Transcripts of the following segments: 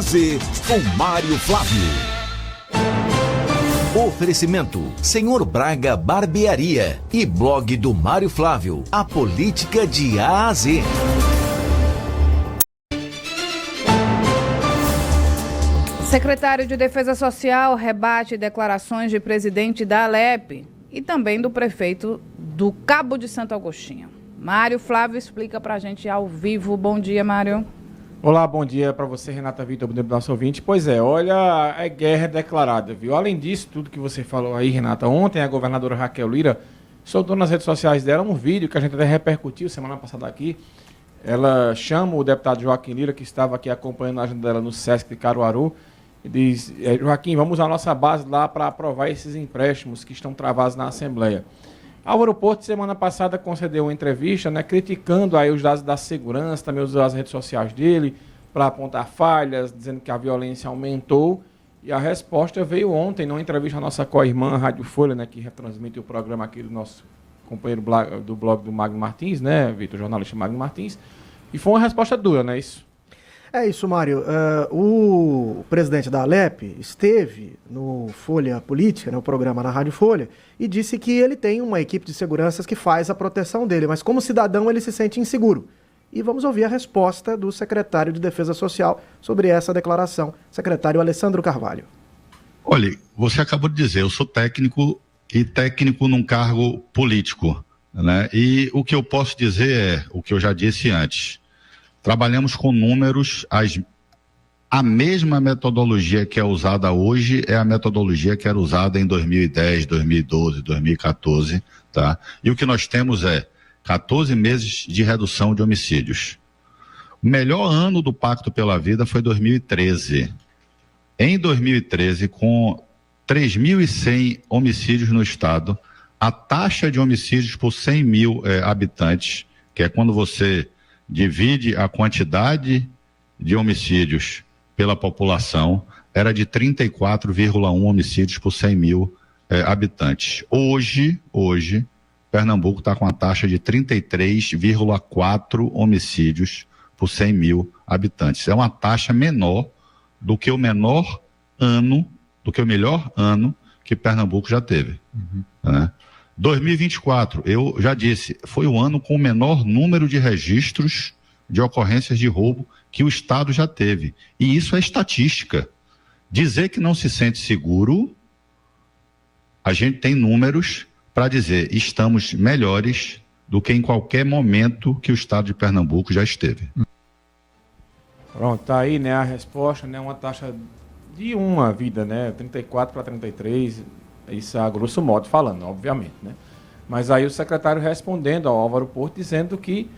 Z com Mário Flávio. Oferecimento Senhor Braga Barbearia e blog do Mário Flávio, a política de A a Z. Secretário de Defesa Social rebate declarações de presidente da Alep e também do prefeito do Cabo de Santo Agostinho. Mário Flávio explica pra gente ao vivo. Bom dia, Mário. Olá, bom dia para você, Renata Vitor, bom dia para o nosso ouvinte. Pois é, olha, é guerra declarada, viu? Além disso, tudo que você falou aí, Renata, ontem a governadora Raquel Lira soltou nas redes sociais dela um vídeo que a gente até repercutiu semana passada aqui. Ela chama o deputado Joaquim Lira, que estava aqui acompanhando a agenda dela no Sesc de Caruaru, e diz: Joaquim, vamos usar a nossa base lá para aprovar esses empréstimos que estão travados na Assembleia. Álvaro Porto, semana passada, concedeu uma entrevista, né, criticando aí os dados da segurança, também usou as redes sociais dele para apontar falhas, dizendo que a violência aumentou. E a resposta veio ontem, numa entrevista à nossa co-irmã Rádio Folha, né, que retransmite o programa aqui do nosso companheiro do blog do Magno Martins, né, Vitor, jornalista Magno Martins. E foi uma resposta dura, não é isso? É isso, Mário. O presidente da Alep esteve no Folha Política, no programa na Rádio Folha, e disse que ele tem uma equipe de seguranças que faz a proteção dele, mas como cidadão ele se sente inseguro. E vamos ouvir a resposta do secretário de Defesa Social sobre essa declaração, secretário Alessandro Carvalho. Olha, você acabou de dizer, eu sou técnico e técnico num cargo político, né? E o que eu posso dizer é o que eu já disse antes. Trabalhamos com números, a mesma metodologia que é usada hoje é a metodologia que era usada em 2010, 2012, 2014, tá? E o que nós temos é 14 meses de redução de homicídios. O melhor ano do Pacto pela Vida foi 2013. Em 2013, com 3.100 homicídios no estado, a taxa de homicídios por 100 mil habitantes, que é quando você divide a quantidade de homicídios pela população, era de 34,1 homicídios por 100 mil habitantes. Hoje, Pernambuco está com a taxa de 33,4 homicídios por 100 mil habitantes. É uma taxa menor do que o melhor ano que Pernambuco já teve. Né? 2024, eu já disse, foi o ano com o menor número de registros de ocorrências de roubo que o Estado já teve. E isso é estatística. Dizer que não se sente seguro, a gente tem números para dizer, estamos melhores do que em qualquer momento que o Estado de Pernambuco já esteve. Pronto, tá aí, né, a resposta, né, uma taxa de uma vida, né, 34 para 33, isso a grosso modo falando, obviamente, né? Mas aí o secretário respondendo ao Álvaro Porto, dizendo que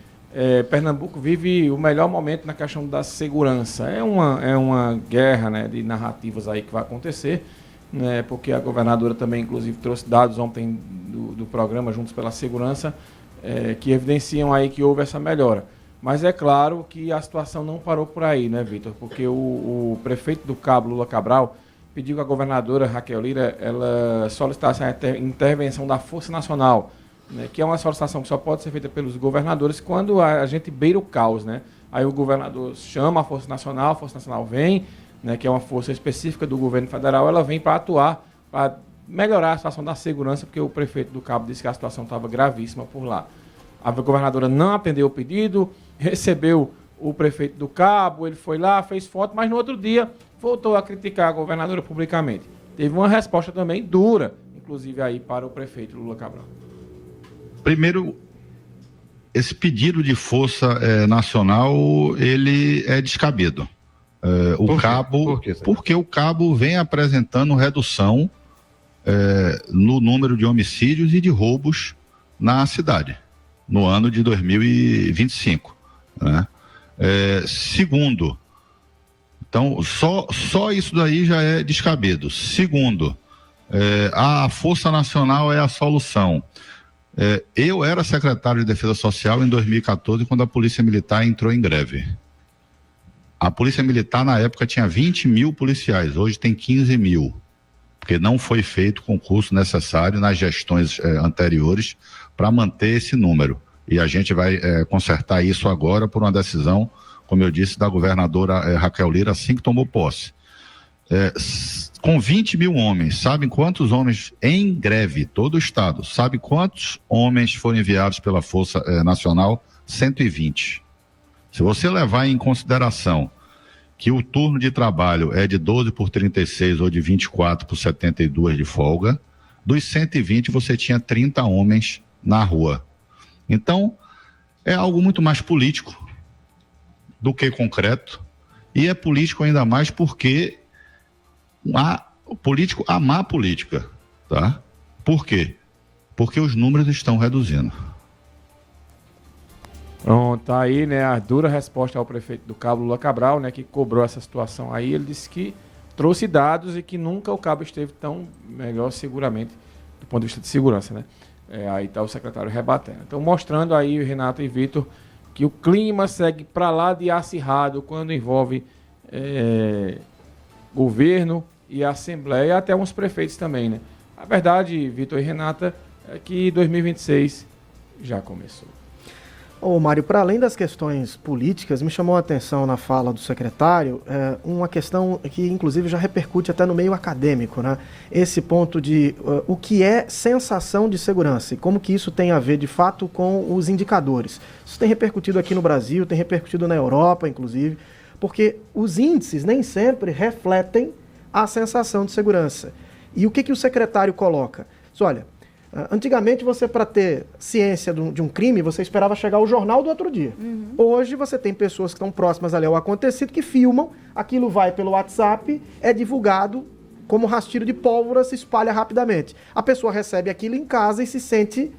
Pernambuco vive o melhor momento na questão da segurança. É uma guerra, né, de narrativas aí que vai acontecer, né, porque a governadora também, inclusive, trouxe dados ontem do programa Juntos pela Segurança, que evidenciam aí que houve essa melhora. Mas é claro que a situação não parou por aí, né, Vitor? Porque o prefeito do Cabo, Lula Cabral, pediu que a governadora Raquel Lira ela solicitasse a intervenção da Força Nacional, né, que é uma solicitação que só pode ser feita pelos governadores quando a gente beira o caos, né? Aí o governador chama a Força Nacional vem, né, que é uma força específica do governo federal, ela vem para atuar, para melhorar a situação da segurança, porque o prefeito do Cabo disse que a situação estava gravíssima por lá. A governadora não atendeu o pedido, recebeu o prefeito do Cabo, ele foi lá, fez foto, mas no outro dia voltou a criticar a governadora publicamente. Teve uma resposta também dura, inclusive aí para o prefeito Lula Cabral. Primeiro, esse pedido de força nacional, ele é descabido. Porque o Cabo vem apresentando redução no número de homicídios e de roubos na cidade, no ano de 2025. Né? Segundo, então só isso daí já é descabido. Segundo, a Força Nacional é a solução. Eu era secretário de Defesa Social em 2014, quando a Polícia Militar entrou em greve. A Polícia Militar, na época, tinha 20 mil policiais, hoje tem 15 mil, porque não foi feito o concurso necessário nas gestões anteriores para manter esse número. E a gente vai consertar isso agora por uma decisão como eu disse, da governadora Raquel Lira, assim que tomou posse. Com 20 mil homens, sabem quantos homens em greve, todo o estado, sabe quantos homens foram enviados pela Força Nacional? 120. Se você levar em consideração que o turno de trabalho é de 12 por 36 ou de 24 por 72 de folga, dos 120 você tinha 30 homens na rua. Então, é algo muito mais político do que concreto, e é político ainda mais porque o político ama a política, tá? Por quê? Porque os números estão reduzindo. Pronto, tá aí, né, a dura resposta ao prefeito do Cabo, Lula Cabral, né, que cobrou essa situação aí. Ele disse que trouxe dados e que nunca o Cabo esteve tão melhor, seguramente, do ponto de vista de segurança, né? Aí está o secretário rebatendo. Então, mostrando aí, Renato e Vitor, que o clima segue para lá de acirrado quando envolve governo e Assembleia, e até uns prefeitos também, né? A verdade, Vitor e Renata, é que 2026 já começou. Ô Mário, para além das questões políticas, me chamou a atenção na fala do secretário uma questão que inclusive já repercute até no meio acadêmico, né? Esse ponto de o que é sensação de segurança e como que isso tem a ver de fato com os indicadores. Isso tem repercutido aqui no Brasil, tem repercutido na Europa, inclusive, porque os índices nem sempre refletem a sensação de segurança. E o que o secretário coloca? Diz, olha, antigamente você, para ter ciência de um crime, você esperava chegar ao jornal do outro dia. Hoje você tem pessoas que estão próximas ali ao acontecido, que filmam, aquilo vai pelo WhatsApp, é divulgado como rastilho de pólvora, se espalha rapidamente. A pessoa recebe aquilo em casa e se sente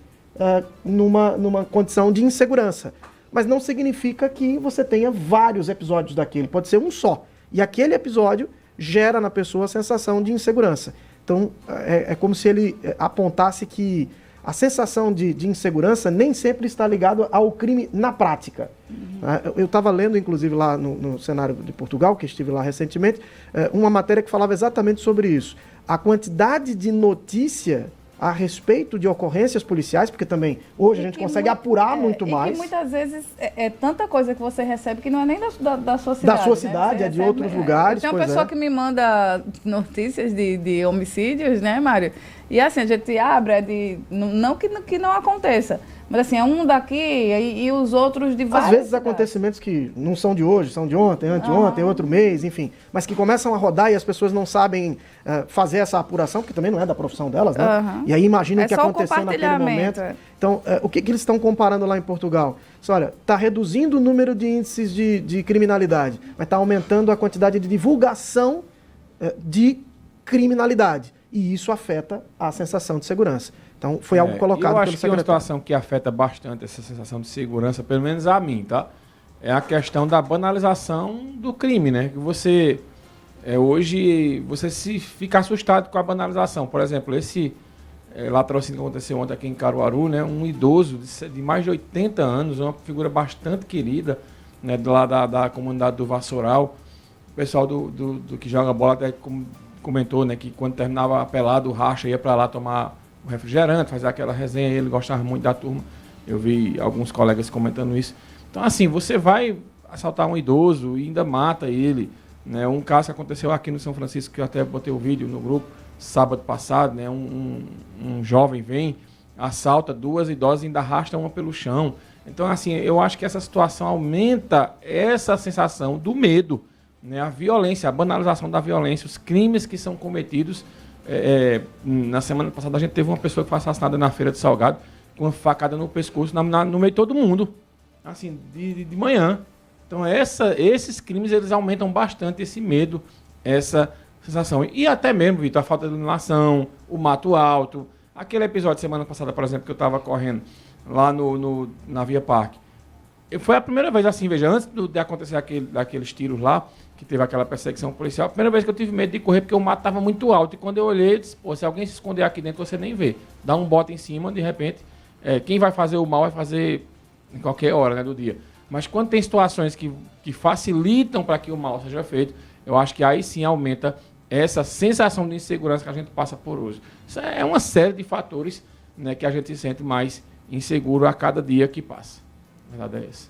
numa condição de insegurança. Mas não significa que você tenha vários episódios daquilo, pode ser um só. E aquele episódio gera na pessoa a sensação de insegurança. Então, é como se ele apontasse que a sensação de insegurança nem sempre está ligada ao crime na prática. Eu estava lendo, inclusive, lá no cenário de Portugal, que estive lá recentemente, uma matéria que falava exatamente sobre isso. A quantidade de notícia a respeito de ocorrências policiais, porque também hoje a gente consegue apurar muito mais. E que muitas vezes é tanta coisa que você recebe que não é nem da sua cidade. Da sua cidade, né? é de outros lugares. Tem uma pessoa que me manda notícias de homicídios, né, Mário? E assim, a gente abre, não que não aconteça, mas assim, é um daqui e os outros de várias Às vezes cidades. acontecimentos que não são de hoje, são de ontem, anteontem, outro mês, enfim, mas que começam a rodar e as pessoas não sabem fazer essa apuração, porque também não é da profissão delas, né? E aí imaginem o que aconteceu naquele momento. Então, o que eles estão comparando lá em Portugal? Olha, está reduzindo o número de índices de criminalidade, mas está aumentando a quantidade de divulgação de criminalidade. E isso afeta a sensação de segurança. Então, foi algo colocado pelo secretário. Eu acho que uma situação que afeta bastante essa sensação de segurança, pelo menos a mim, tá? É a questão da banalização do crime, né? Que você, hoje, você se fica assustado com a banalização. Por exemplo, esse latrocínio que aconteceu ontem aqui em Caruaru, né? Um idoso de mais de 80 anos, uma figura bastante querida, né? Lá da comunidade do Vassoural. O pessoal do que joga bola até comentou, né, que quando terminava a pelada, o racha ia para lá tomar um refrigerante, fazer aquela resenha, ele gostava muito da turma. Eu vi alguns colegas comentando isso. Então, assim, você vai assaltar um idoso e ainda mata ele, né? Um caso que aconteceu aqui no São Francisco, que eu até botei o vídeo no grupo, sábado passado, né? Um jovem vem, assalta duas idosas e ainda arrasta uma pelo chão. Então, assim, eu acho que essa situação aumenta essa sensação do medo, né, a violência, a banalização da violência, os crimes que são cometidos. Na semana passada a gente teve uma pessoa que foi assassinada na Feira de Salgado com uma facada no pescoço no meio de todo mundo, assim, de manhã. Então esses crimes eles aumentam bastante esse medo, essa sensação. E até mesmo, Vitor, a falta de iluminação, o mato alto. Aquele episódio de semana passada, por exemplo, que eu estava correndo lá na Via Parque. Foi a primeira vez, assim, veja, antes de acontecer aqueles tiros lá, que teve aquela perseguição policial, a primeira vez que eu tive medo de correr, porque o mato estava muito alto. E quando eu olhei, eu disse, pô, se alguém se esconder aqui dentro, você nem vê. Dá um bote em cima, de repente, quem vai fazer o mal vai fazer em qualquer hora, né, do dia. Mas quando tem situações que facilitam para que o mal seja feito, eu acho que aí sim aumenta essa sensação de insegurança que a gente passa por hoje. Isso é uma série de fatores, né, que a gente se sente mais inseguro a cada dia que passa. A verdade é essa.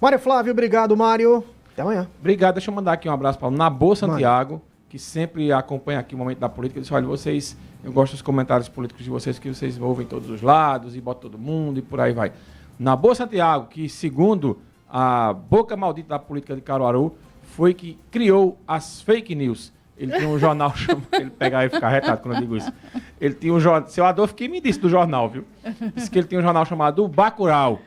Mário Flávio, obrigado, Mário. Até amanhã. Obrigado, deixa eu mandar aqui um abraço para o Nabô Santiago, que sempre acompanha aqui o Momento da Política. Ele disse, olha, vocês, eu gosto dos comentários políticos de vocês, que vocês ouvem todos os lados e botam todo mundo e por aí vai. Nabô Santiago, que segundo a boca maldita da política de Caruaru, foi que criou as fake news. Ele tinha um jornal, ele pegar e ficar retado quando eu digo isso. Ele tinha um jornal, seu Adolfo que me disse do jornal, viu? Disse que ele tinha um jornal chamado O Bacurau.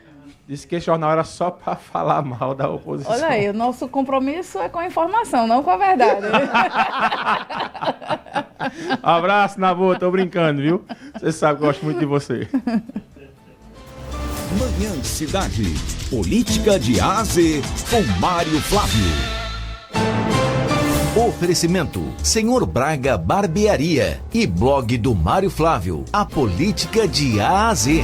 Disse que esse jornal era só para falar mal da oposição. Olha aí, o nosso compromisso é com a informação, não com a verdade. Abraço, Nabô, tô brincando, viu? Você sabe que eu gosto muito de você. Manhã Cidade. Política de A a Z com Mário Flávio. Oferecimento: Senhor Braga Barbearia e blog do Mário Flávio. A política de A a Z.